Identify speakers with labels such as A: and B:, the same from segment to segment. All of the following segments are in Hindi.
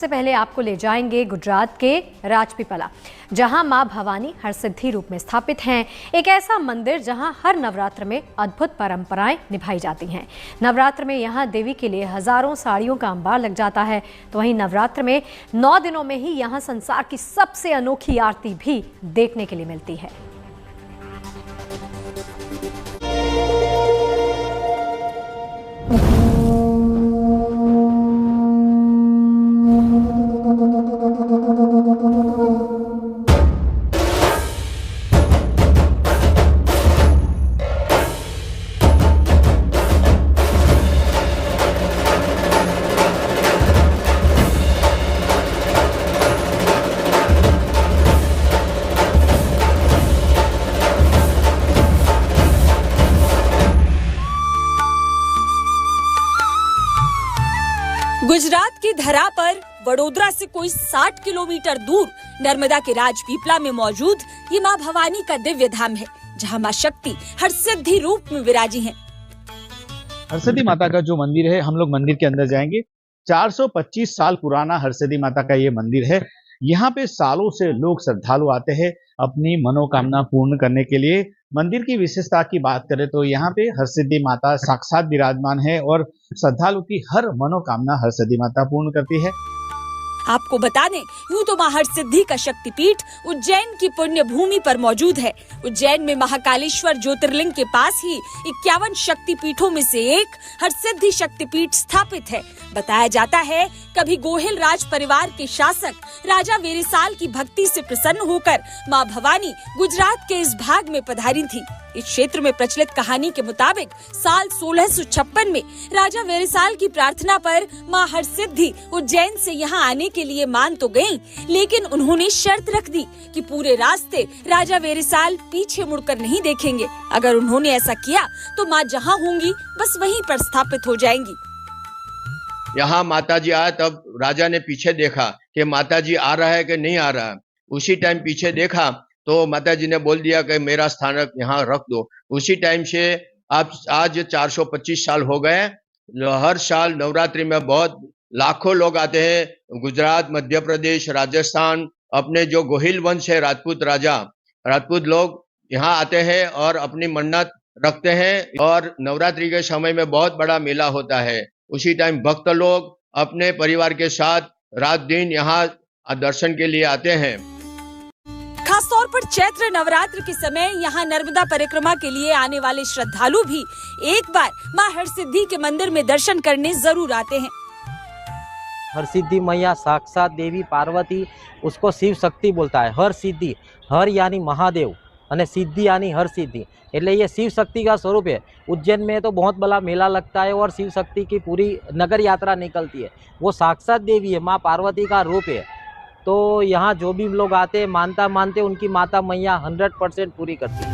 A: से पहले आपको ले जाएंगे गुजरात के राजपीपला, जहां मां भवानी हरसिद्धि रूप में स्थापित हैं। एक ऐसा मंदिर जहां हर नवरात्र में अद्भुत परंपराएं निभाई जाती हैं। नवरात्र में यहां देवी के लिए हजारों साड़ियों का अंबार लग जाता है, तो वहीं नवरात्र में 9 दिनों में ही यहां संसार की सबसे अनोखी आरती भी देखने के लिए मिलती है।
B: गुजरात की धरा पर वडोदरा से कोई 60 किलोमीटर दूर नर्मदा के राजपीपला में मौजूद ये मां भवानी का दिव्य धाम है, जहां मां शक्ति हरसिद्धि रूप में विराजी हैं।
C: हरसिद्धि माता का जो मंदिर है, हम लोग मंदिर के अंदर जाएंगे। 425 साल पुराना हरसिद्धि माता का ये मंदिर है। यहाँ पे सालों से लोग श्रद्धालु आते हैं अपनी मनोकामना पूर्ण करने के लिए। मंदिर की विशेषता की बात करें तो यहाँ पे हरसिद्धि माता साक्षात विराजमान है और श्रद्धालु की हर मनोकामना हरसिद्धि माता पूर्ण करती है।
B: आपको बता दें, यूं तो मां हरसिद्धि का शक्तिपीठ उज्जैन की पुण्य भूमि पर मौजूद है। उज्जैन में महाकालेश्वर ज्योतिर्लिंग के पास ही 51 शक्तिपीठों में से एक हरसिद्धि शक्तिपीठ स्थापित है। बताया जाता है, कभी गोहिल राज परिवार के शासक राजा वेरिसाल की भक्ति से प्रसन्न होकर मां भवानी गुजरात के इस भाग में पधारी थी। इस क्षेत्र में प्रचलित कहानी के मुताबिक साल 1656 में राजा वेरिसाल की प्रार्थना पर मां हरसिद्धि उज्जैन से यहां आने के लिए मान तो गईं, लेकिन उन्होंने शर्त रख दी कि पूरे रास्ते राजा वेरिसाल पीछे मुड़कर नहीं देखेंगे। अगर उन्होंने ऐसा किया तो मां जहां होंगी बस वहीं पर स्थापित हो जाएंगी।
D: यहाँ माताजी आए तब राजा ने पीछे देखा कि माताजी आ रहा है कि नहीं आ रहा है। उसी टाइम पीछे देखा तो माताजी ने बोल दिया कि मेरा स्थानक यहाँ रख दो। उसी टाइम से अब आज 425 साल हो गए। हर साल नवरात्रि में बहुत लाखों लोग आते हैं। गुजरात, मध्य प्रदेश, राजस्थान, अपने जो गोहिल वंश है राजपूत लोग यहाँ आते हैं और अपनी मन्नत रखते हैं। और नवरात्रि के समय में बहुत बड़ा मेला होता है। उसी टाइम भक्त लोग अपने परिवार के साथ रात दिन यहाँ दर्शन के लिए आते हैं।
B: खास तौर पर चैत्र नवरात्र के समय यहाँ नर्मदा परिक्रमा के लिए आने वाले श्रद्धालु भी एक बार मां हरसिद्धि के मंदिर में दर्शन करने जरूर आते हैं।
E: हरसिद्धि मैया साक्षात देवी पार्वती, उसको शिव शक्ति बोलता है। हर सिद्धि, हर यानी महादेव और सिद्धि यानी हर सिद्धि, એટલે ये शिव शक्ति का स्वरूप है। उज्जैन में तो बहुत बड़ा मेला लगता है और शिव शक्ति की पूरी नगर यात्रा निकलती है। वो साक्षात देवी है, माँ पार्वती का रूप है। तो यहाँ जो भी लोग आते हैं मानते उनकी माता मैया 100% पूरी करती है।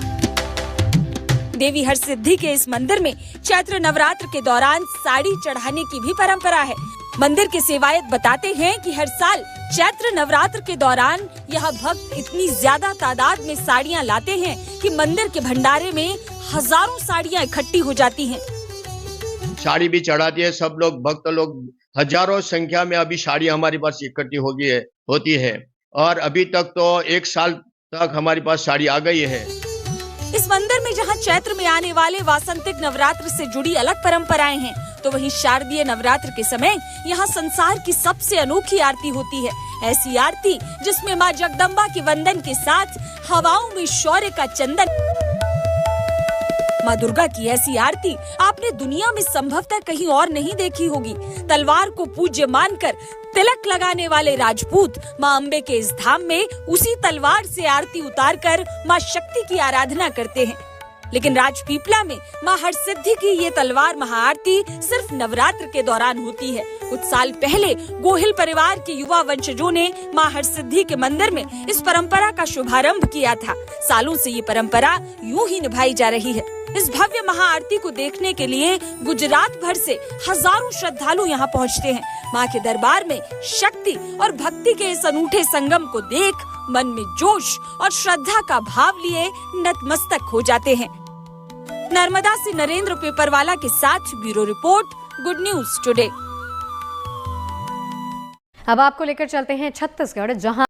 B: देवी हरसिद्धि के इस मंदिर में चैत्र नवरात्र के दौरान साड़ी चढ़ाने की भी परंपरा है। मंदिर के सेवायत बताते हैं कि हर साल चैत्र नवरात्र के दौरान यह भक्त इतनी ज्यादा तादाद में साड़ियाँ लाते हैं कि मंदिर के भंडारे में हजारों साड़ियाँ इकट्ठी हो जाती हैं।
D: साड़ी भी चढ़ाती है सब लोग, भक्त लोग हजारों संख्या में अभी साड़ी हमारे पास इकट्ठी होती है और अभी तक तो 1 साल तक हमारे पास साड़ी आ गई है।
B: इस मंदिर में जहां चैत्र में आने वाले वासंतिक नवरात्र से जुड़ी अलग परंपराएं हैं, तो वहीं शारदीय नवरात्र के समय यहाँ संसार की सबसे अनोखी आरती होती है। ऐसी आरती जिसमें मां जगदम्बा के वंदन के साथ हवाओं में शौर्य का चंदन। मां दुर्गा की ऐसी आरती आपने दुनिया में संभवतः कहीं और नहीं देखी होगी। तलवार को पूज्य मानकर तिलक लगाने वाले राजपूत मां अम्बे के इस धाम में उसी तलवार से आरती उतारकर मां शक्ति की आराधना करते हैं। लेकिन राजपीपला में मां हरसिद्धि की ये तलवार महाआरती सिर्फ नवरात्र के दौरान होती है। कुछ साल पहले गोहिल परिवार के युवा वंशजों ने मां हरसिद्धि के मंदिर में इस परंपरा का शुभारंभ किया था। सालों से ये परंपरा यूं ही निभाई जा रही है। इस भव्य महाआरती को देखने के लिए गुजरात भर से हजारों श्रद्धालु यहाँ पहुँचते हैं। माँ के दरबार में शक्ति और भक्ति के इस अनूठे संगम को देख मन में जोश और श्रद्धा का भाव लिए नतमस्तक हो जाते हैं। नर्मदा से नरेंद्र पेपरवाला के साथ bureau report, good news today.
A: अब आपको लेकर चलते हैं छत्तीसगढ़, जहां